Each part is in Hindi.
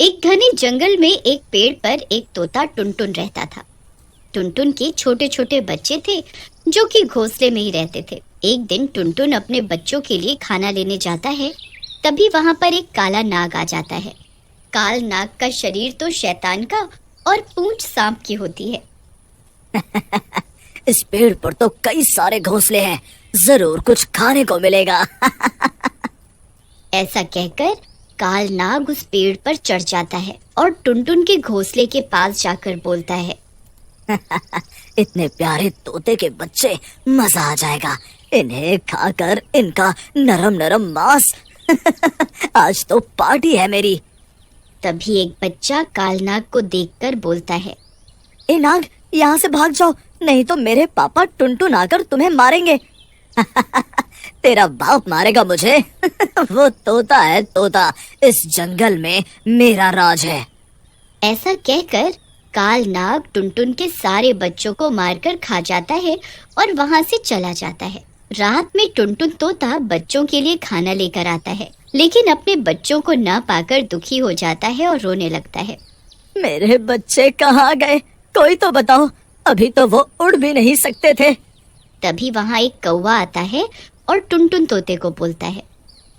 एक घने जंगल में एक पेड़ पर एक तोता टुनटुन रहता था। टुनटुन के छोटे छोटे बच्चे थे जो कि घोंसले में ही रहते थे। एक दिन टुनटुन अपने बच्चों के लिए खाना लेने जाता है। तभी वहां पर एक काला नाग आ जाता है। काल नाग का शरीर तो शैतान का और पूंछ सांप की होती है। इस पेड़ पर तो कई सारे घोंसले हैं, जरूर कुछ खाने को मिलेगा। ऐसा कहकर काल नाग उस पेड़ पर चढ़ जाता है और टुनटुन के घोंसले के पास जाकर बोलता है, इतने प्यारे तोते के बच्चे, मजा आ जाएगा इन्हें खाकर, इनका नरम नरम मांस। आज तो पार्टी है मेरी। तभी एक बच्चा कालनाग को देखकर बोलता है, ए नाग, यहाँ से भाग जाओ, नहीं तो मेरे पापा टुनटुन आकर तुम्हें मारेंगे। तेरा बाप मारेगा मुझे। वो तोता है तोता, इस जंगल में मेरा राज है। ऐसा कहकर कालनाग टुनटुन के सारे बच्चों को मारकर खा जाता है और वहां से चला जाता है। रात में टुनटुन तोता बच्चों के लिए खाना लेकर आता है, लेकिन अपने बच्चों को न पाकर दुखी हो जाता है और रोने लगता है। मेरे बच्चे कहाँ गए? कोई तो बताओ, अभी तो वो उड़ भी नहीं सकते थे। तभी वहाँ एक कौवा आता है और टुनटुन तोते को बोलता है,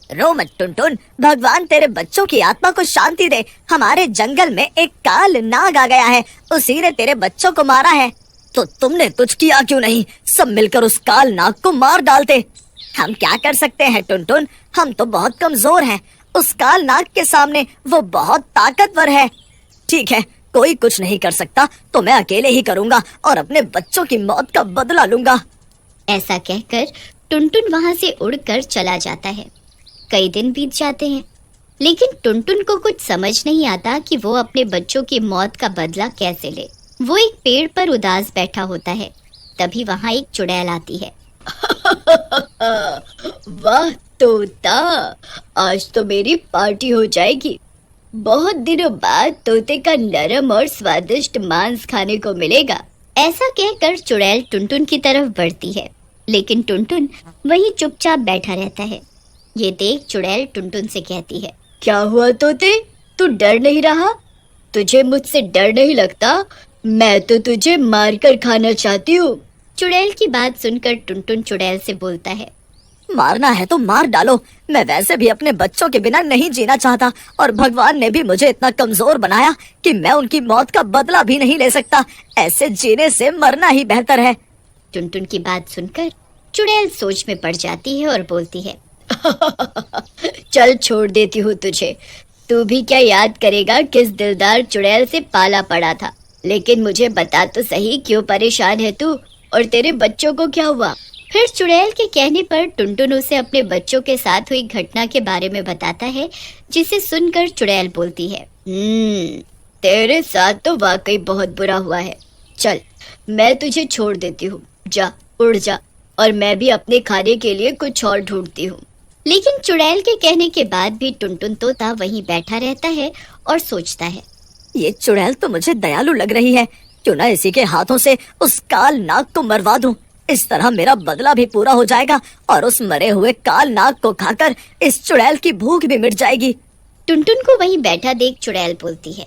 रो मत टुनटुन, भगवान तेरे बच्चों की आत्मा को शांति दे। हमारे जंगल में एक काल नाग आ गया है, उसी ने तेरे बच्चों को मारा है। तो तुमने कुछ किया क्यों नहीं? सब मिलकर उस काल नाग को मार डालते। हम क्या कर सकते हैं टुनटुन, हम तो बहुत कमजोर हैं। उस काल नाग के सामने वो बहुत ताकतवर है। ठीक है, कोई कुछ नहीं कर सकता तो मैं अकेले ही करूंगा और अपने बच्चों की मौत का बदला लूंगा। ऐसा कहकर टुनटुन वहां से उड़कर चला जाता है। कई दिन बीत जाते हैं, लेकिन टुनटुन को कुछ समझ नहीं आता कि वो अपने बच्चों की मौत का बदला कैसे ले। वो एक पेड़ पर उदास बैठा होता है। तभी वहां एक चुड़ैल आती है। वाह तोता, आज तो मेरी पार्टी हो जाएगी। बहुत दिनों बाद तोते का नरम और स्वादिष्ट मांस खाने को मिलेगा। ऐसा कहकर चुड़ैल टुनटुन की तरफ बढ़ती है, लेकिन टुनटुन वहीं चुपचाप बैठा रहता है। ये देख चुड़ैल टुनटुन से कहती है, क्या हुआ तोते, तू डर नहीं रहा? तुझे मुझसे डर नहीं लगता? मैं तो तुझे मारकर खाना चाहती हूँ। चुड़ैल की बात सुनकर टुनटुन चुड़ैल से बोलता है, मारना है तो मार डालो, मैं वैसे भी अपने बच्चों के बिना नहीं जीना चाहता और भगवान ने भी मुझे इतना कमजोर बनाया कि मैं उनकी मौत का बदला भी नहीं ले सकता। ऐसे जीने से मरना ही बेहतर है। टुनटुन की बात सुनकर चुड़ैल सोच में पड़ जाती है और बोलती है, चल छोड़ देती हूँ तुझे। तू भी क्या याद करेगा किस दिलदार चुड़ैल से पाला पड़ा था। लेकिन मुझे बता तो सही, क्यों परेशान है तू और तेरे बच्चों को क्या हुआ? फिर चुड़ैल के कहने पर टुनटुन उसे अपने बच्चों के साथ हुई घटना के बारे में बताता है, जिसे सुनकर चुड़ैल बोलती है, तेरे साथ तो वाकई बहुत बुरा हुआ है। चल, मैं तुझे छोड़ देती हूँ, जा उड़ जा, और मैं भी अपने खाने के लिए कुछ और ढूंढती हूँ। लेकिन चुड़ैल के कहने के बाद भी टुनटुन तोता वहीं बैठा रहता है और सोचता है, ये चुड़ैल तो मुझे दयालु लग रही है, क्यों ना इसी के हाथों से उस काल नाग को मरवा दूं। इस तरह मेरा बदला भी पूरा हो जाएगा और उस मरे हुए काल नाग को खाकर इस चुड़ैल की भूख भी मिट जाएगी। टुनटुन को वहीं बैठा देख चुड़ैल बोलती है,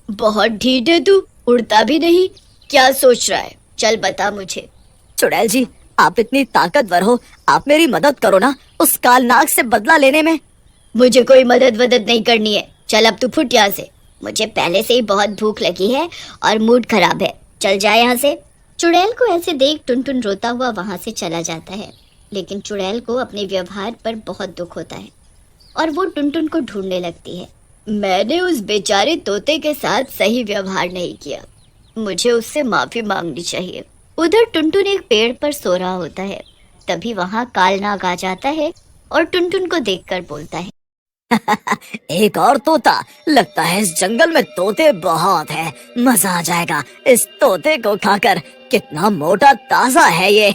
बहुत ढीठ है तू, उड़ता भी नहीं, क्या सोच रहा है? चल बता मुझे। चुड़ैल जी, आप इतनी ताकतवर हो, आप मेरी मदद करो ना उस काल नाग से बदला लेने में। मुझे कोई मदद नहीं करनी है, चल अब तू फुट यहाँ से। मुझे पहले से ही बहुत भूख लगी है और मूड खराब है, चल जा यहाँ से। चुड़ैल को ऐसे देख टुनटुन रोता हुआ वहां से चला जाता है। लेकिन चुड़ैल को अपने व्यवहार पर बहुत दुख होता है और वो टुनटुन को ढूंढने लगती है। मैंने उस बेचारे तोते के साथ सही व्यवहार नहीं किया, मुझे उससे माफी मांगनी चाहिए। उधर टुनटुन एक पेड़ पर सो रहा होता है। तभी वहां कालनाग आ जाता है और टुनटुन को देखकर बोलता है, एक और तोता, लगता है इस जंगल में तोते बहुत हैं, मजा आ जाएगा इस तोते को खाकर। कितना मोटा ताजा है ये।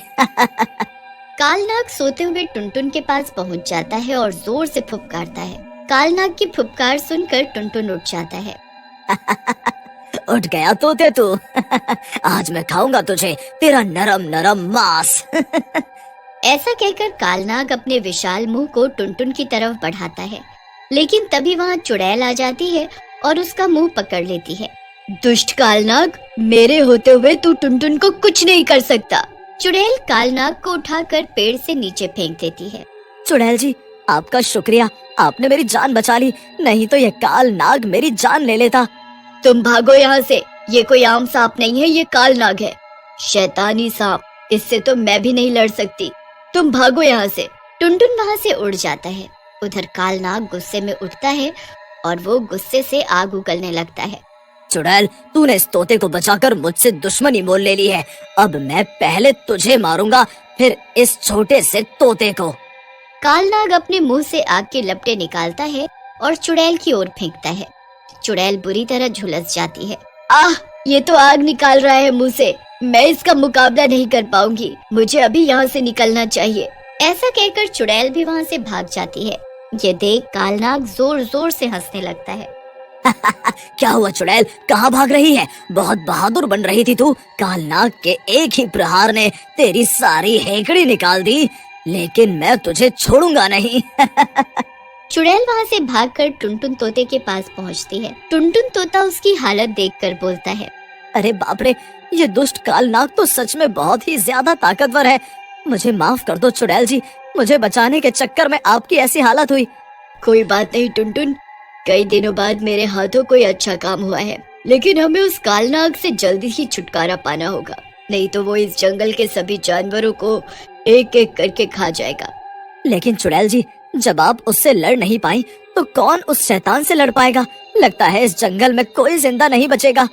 कालनाग सोते हुए टुनटुन के पास पहुंच जाता है और जोर से फुफकारता है। कालनाग की फुफकार सुनकर टुनटुन उठ जाता है। उठ गया तोते तू। आज मैं खाऊंगा तुझे, तेरा नरम नरम मांस। ऐसा कहकर कालनाग अपने विशाल मुंह को टुनटुन की तरफ बढ़ाता है, लेकिन तभी वहां चुड़ैल आ जाती है और उसका मुंह पकड़ लेती है। दुष्ट कालनाग, मेरे होते हुए तू टुनटुन को कुछ नहीं कर सकता। चुड़ैल कालनाग को उठाकर पेड़ से नीचे फेंक देती है। चुड़ैल जी, आपका शुक्रिया, आपने मेरी जान बचा ली, नहीं तो ये काल नाग मेरी जान ले लेता। तुम भागो यहाँ से, ये कोई आम सांप नहीं है, ये कालनाग है, शैतानी सांप, इससे तो मैं भी नहीं लड़ सकती। तुम भागो यहाँ से। टुनटुन वहाँ से उड़ जाता है। उधर कालनाग गुस्से में उठता है और वो गुस्से से आग उगलने लगता है। चुड़ैल, तूने इस तोते को बचाकर मुझसे दुश्मनी मोल ले ली है। अब मैं पहले तुझे मारूंगा, फिर इस छोटे से तोते को। कालनाग अपने मुंह से आग के लपटे निकालता है और चुड़ैल की ओर फेंकता है। चुड़ैल बुरी तरह झुलस जाती है। आह, ये तो आग निकाल रहा है मुंह से, मैं इसका मुकाबला नहीं कर पाऊंगी, मुझे अभी यहाँ से निकलना चाहिए। ऐसा कहकर चुड़ैल भी वहाँ से भाग जाती है। ये देख कालनाग जोर जोर से हंसने लगता है। क्या हुआ चुड़ैल, कहाँ भाग रही है? बहुत बहादुर बन रही थी तू। कालनाग के एक ही प्रहार ने तेरी सारी हेकड़ी निकाल दी, लेकिन मैं तुझे छोड़ूंगा नहीं। चुड़ैल वहाँ से भागकर टुनटुन तोते के पास पहुँचती है। टुनटुन तोता उसकी हालत देखकर बोलता है, अरे बाप रे, ये दुष्ट कालनाग तो सच में बहुत ही ज्यादा ताकतवर है। मुझे माफ कर दो चुड़ैल जी, मुझे बचाने के चक्कर में आपकी ऐसी हालत हुई। कोई बात नहीं टुनटुन, कई दिनों बाद मेरे हाथों कोई अच्छा काम हुआ है, लेकिन हमें उस कालनाग से जल्दी ही छुटकारा पाना होगा, नहीं तो वो इस जंगल के सभी जानवरों को एक एक करके खा जाएगा। लेकिन चुड़ैल जी, जब आप उससे लड़ नहीं पाई तो कौन उस शैतान से लड़ पाएगा? लगता है इस जंगल में कोई जिंदा नहीं बचेगा।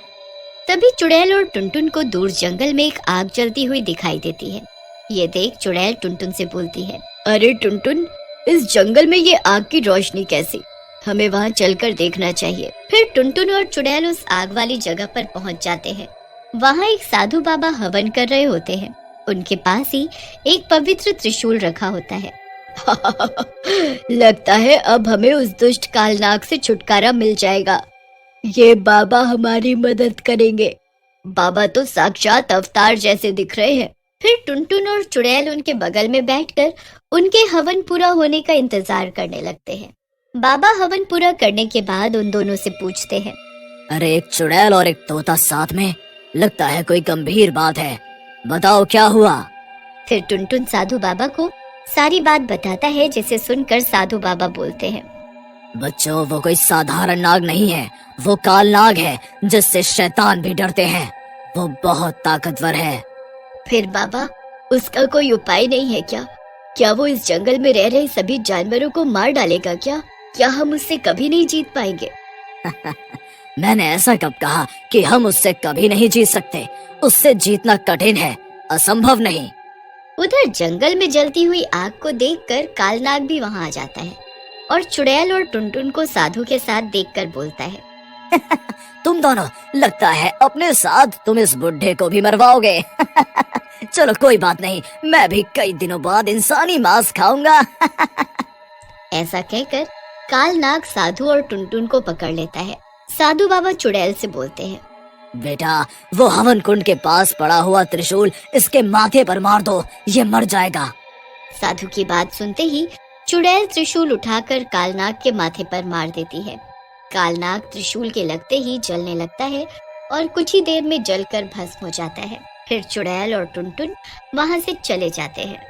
तभी चुड़ैल और टुनटुन को दूर जंगल में एक आग जलती हुई दिखाई देती है। ये देख चुड़ैल टुनटुन से बोलती है, अरे टुनटुन, इस जंगल में ये आग की रोशनी कैसी? हमें वहाँ चलकर देखना चाहिए। फिर टुनटुन और चुड़ैल उस आग वाली जगह पर पहुँच जाते हैं। वहाँ एक साधु बाबा हवन कर रहे होते हैं। उनके पास ही एक पवित्र त्रिशूल रखा होता है। लगता है अब हमें उस दुष्ट कालनाग से छुटकारा मिल जाएगा। ये बाबा हमारी मदद करेंगे। बाबा तो साक्षात अवतार जैसे दिख रहे हैं। फिर टुनटुन और चुड़ैल उनके बगल में बैठकर उनके हवन पूरा होने का इंतजार करने लगते हैं। बाबा हवन पूरा करने के बाद उन दोनों से पूछते हैं, अरे एक चुड़ैल और एक तोता साथ में, लगता है कोई गंभीर बात है, बताओ क्या हुआ? फिर टुनटुन साधु बाबा को सारी बात बताता है, जिसे सुनकर साधु बाबा बोलते हैं, बच्चों, वो कोई साधारण नाग नहीं है, वो काल नाग है जिससे शैतान भी डरते हैं। वो बहुत ताकतवर है। फिर बाबा, उसका कोई उपाय नहीं है क्या? क्या वो इस जंगल में रह रहे सभी जानवरों को मार डालेगा क्या? क्या हम उससे कभी नहीं जीत पाएंगे? मैंने ऐसा कब कहा कि हम उससे कभी नहीं जीत सकते? उससे जीतना कठिन है, असंभव नहीं। उधर जंगल में जलती हुई आग को देखकर कालनाग भी वहाँ आ जाता है और चुड़ैल और टुनटुन को साधु के साथ देखकर बोलता है, तुम दोनों, लगता है अपने साथ तुम इस बुढ़े को भी मरवाओगे। चलो कोई बात नहीं, मैं भी कई दिनों बाद इंसानी मांस खाऊंगा। ऐसा कहकर कालनाग साधु और टुनटुन को पकड़ लेता है। साधु बाबा चुड़ैल से बोलते हैं, बेटा, वो हवन कुंड के पास पड़ा हुआ त्रिशूल इसके माथे पर मार दो, ये मर जाएगा। साधु की बात सुनते ही चुड़ैल त्रिशूल उठाकर कालनाग के माथे पर मार देती है। कालनाग त्रिशूल के लगते ही जलने लगता है और कुछ ही देर में जलकर भस्म हो जाता है। फिर चुड़ैल और टुनटुन वहां से चले जाते हैं।